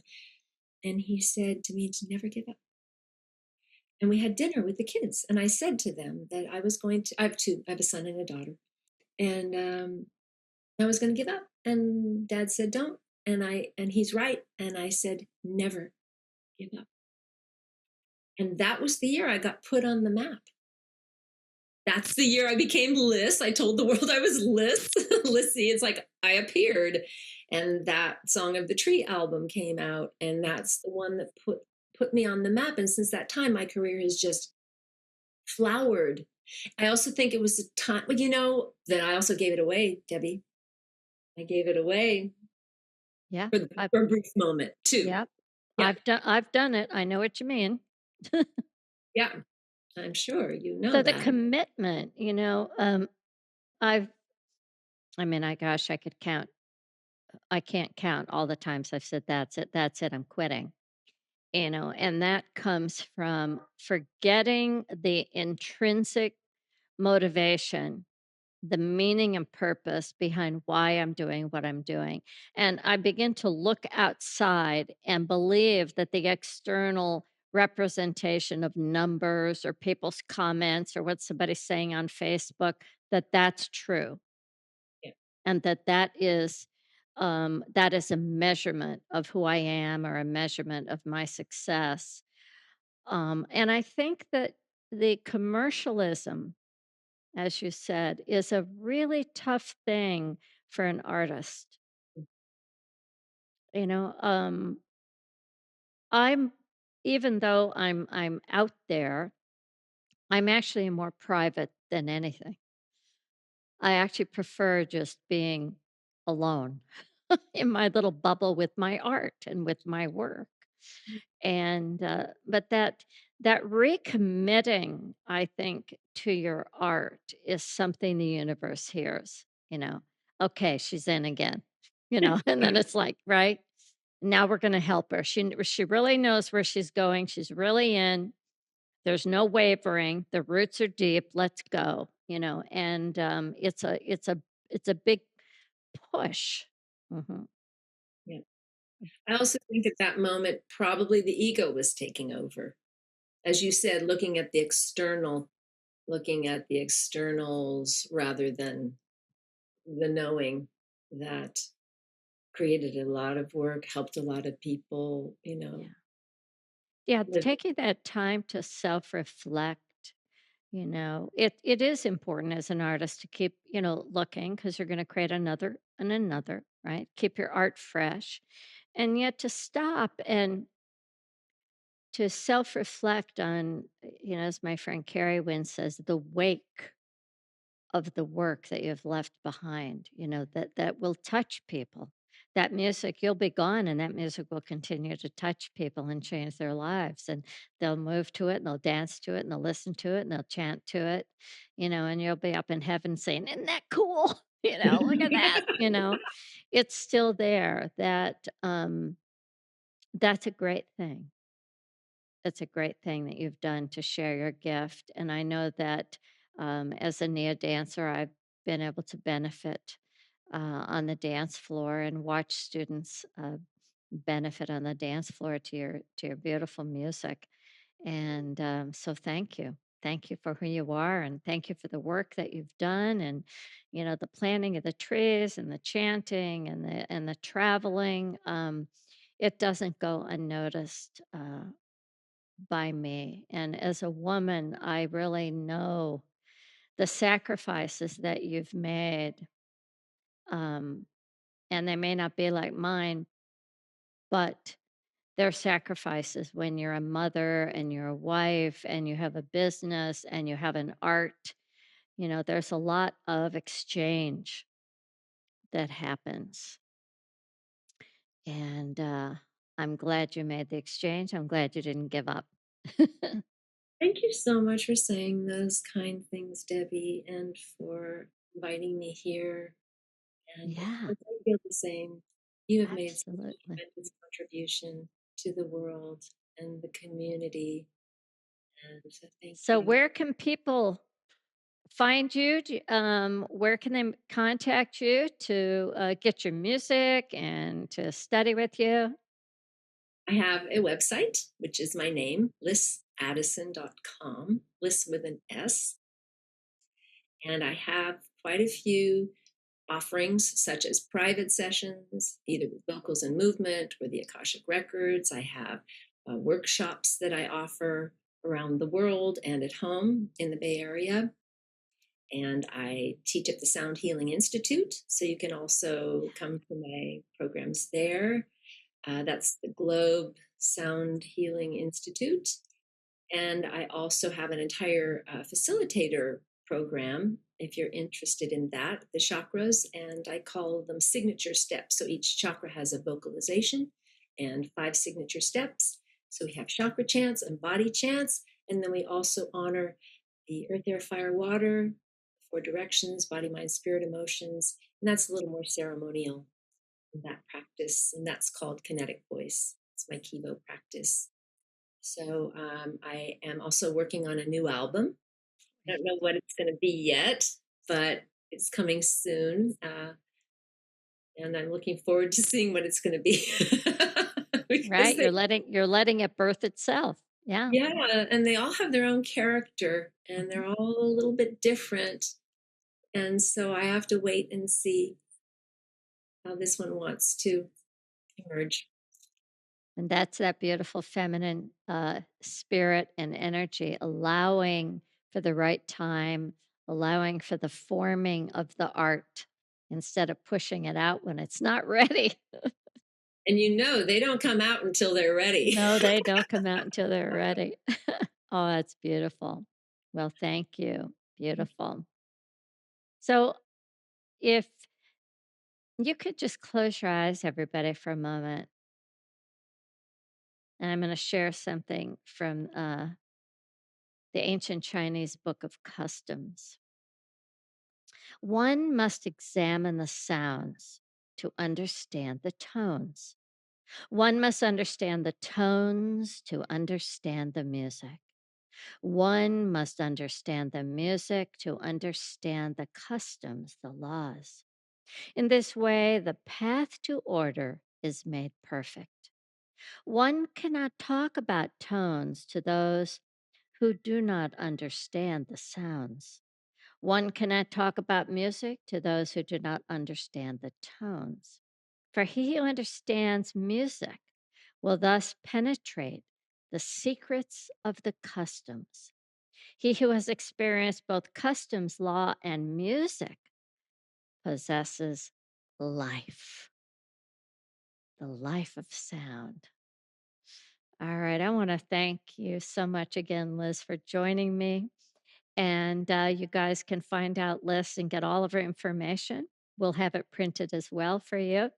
And he said to me to never give up. And we had dinner with the kids. And I said to them that I have a son and a daughter. And I was going to give up. And dad said, don't. And he's right. And I said, never give up. And that was the year I got put on the map. That's the year I became Lis. I told the world I was Lis. Lissy. It's like I appeared. And that Song of the Tree album came out. And that's the one that put me on the map. And since that time, my career has just flowered. I also think it was a time, well, that I also gave it away, Debbie. I gave it away Yeah. for, I've for a brief moment, too. yeah. Yeah. I've done it. I know what you mean. Yeah. I'm sure you know So the that. commitment, I've I mean, I could count. I can't count all the times I've said that's it, I'm quitting. And that comes from forgetting the intrinsic motivation, the meaning and purpose behind why I'm doing what I'm doing. And I begin to look outside and believe that the external representation of numbers or people's comments or what somebody's saying on Facebook, that that's true Yeah. and that is a measurement of who I am or a measurement of my success. And I think that the commercialism, as you said, is a really tough thing for an artist. You know, I'm even though I'm out there, I'm actually more private than anything. I actually prefer just being alone in my little bubble with my art and with my work. And but that recommitting, I think, to your art is something the universe hears. You know, okay, she's in again. You know, and then it's like, right now we're going to help her. She really knows where she's going. She's really in. There's no wavering. The roots are deep. Let's go. You know, and it's a big push. Hmm. Yeah. I also think at that moment, probably the ego was taking over. As you said, looking at the externals rather than the knowing that created a lot of work, helped a lot of people, Yeah. Yeah, live. taking that time to self-reflect, it is important as an artist to keep, looking because you're going to create another and another, right? Keep your art fresh. And yet to stop and to self-reflect on, as my friend Carrie Wynn says, the wake of the work that you've left behind, that will touch people. That music, you'll be gone, and that music will continue to touch people and change their lives. And they'll move to it, and they'll dance to it, and they'll listen to it, and they'll chant to it, and you'll be up in heaven saying, "Isn't that cool?" Look at that. It's still there. That's a great thing. It's a great thing that you've done to share your gift. And I know that as a neo dancer, I've been able to benefit on the dance floor and watch students benefit on the dance floor to your beautiful music. And so, thank you for who you are, and thank you for the work that you've done, and the planting of the trees, and the chanting, and the traveling. It doesn't go unnoticed. By me. And as a woman, I really know the sacrifices that you've made. Um, and they may not be like mine, but they're sacrifices when you're a mother and you're a wife and you have a business and you have an art. There's a lot of exchange that happens. And I'm glad you made the exchange. I'm glad you didn't give up. Thank you so much for saying those kind things, Debbie, and for inviting me here. And of Yeah, course, I feel the same. You have made such a absolutely. tremendous contribution to the world and the community. And so thank So, you. where can people find you? Where can they contact you to get your music and to study with you? I have a website, which is my name, lisaddison.com, Lis with an S. And I have quite a few offerings, such as private sessions, either with vocals and movement or the Akashic Records. I have workshops that I offer around the world and at home in the Bay Area. And I teach at the Sound Healing Institute. So you can also come to my programs there. That's the Globe Sound Healing Institute. And I also have an entire facilitator program if you're interested in that, the chakras, and I call them signature steps. So each chakra has a vocalization and 5 signature steps. So we have chakra chants and body chants, and then we also honor the earth, air, fire, water, 4 directions, body, mind, spirit, emotions, and that's a little more ceremonial in that practice, and that's called Kinetic Voice. It's my KiVo practice. So I am also working on a new album. I don't know what it's going to be yet, but it's coming soon. And I'm looking forward to seeing what it's going to be. because Right, they, you're letting it birth itself. Yeah, yeah, and they all have their own character and mhm. they're all a little bit different. And so I have to wait and see how this one wants to emerge. And that's that beautiful feminine spirit and energy, allowing for the right time, allowing for the forming of the art instead of pushing it out when it's not ready. And they don't come out until they're ready. No, they don't come out until they're ready. Oh, that's beautiful. Well, thank you. Beautiful. So, if you could just close your eyes, everybody, for a moment, and I'm going to share something from the ancient Chinese book of customs. One must examine the sounds to understand the tones. One must understand the tones to understand the music. One must understand the music to understand the customs, the laws. In this way, the path to order is made perfect. One cannot talk about tones to those who do not understand the sounds. One cannot talk about music to those who do not understand the tones. For he who understands music will thus penetrate the secrets of the customs. He who has experienced both customs, law, and music possesses life, the life of sound. All right. I want to thank you so much again, Liz, for joining me. And you guys can find out Liz and get all of her information. We'll have it printed as well for you.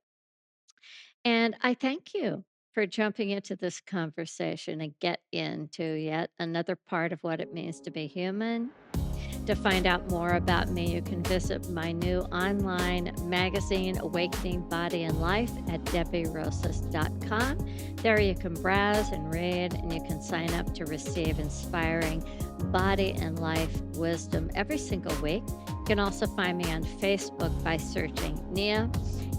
And I thank you for jumping into this conversation and get into yet another part of what it means to be human. To find out more about me, you can visit my new online magazine, Awakening Body and Life, at debbierosas.com. There you can browse and read, and you can sign up to receive inspiring body and life wisdom every single week. You can also find me on Facebook by searching Nia,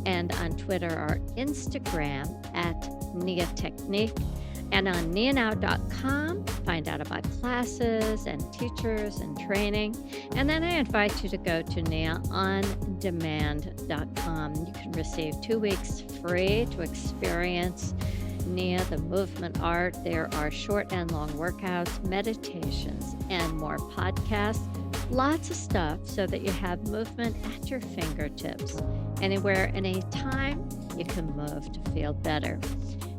and on Twitter or Instagram at Nia Technique. And on nianow.com, find out about classes and teachers and training. And then I invite you to go to niaondemand.com. You can receive 2 weeks free to experience Nia, the movement art. There are short and long workouts, meditations, and more podcasts. Lots of stuff so that you have movement at your fingertips. Anywhere, anytime, you can move to feel better.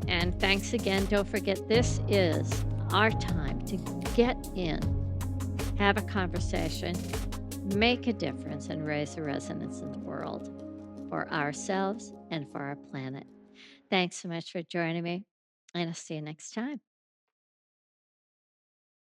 And thanks again. Don't forget, this is our time to get in, have a conversation, make a difference, and raise the resonance in the world for ourselves and for our planet. Thanks so much for joining me, and I'll see you next time.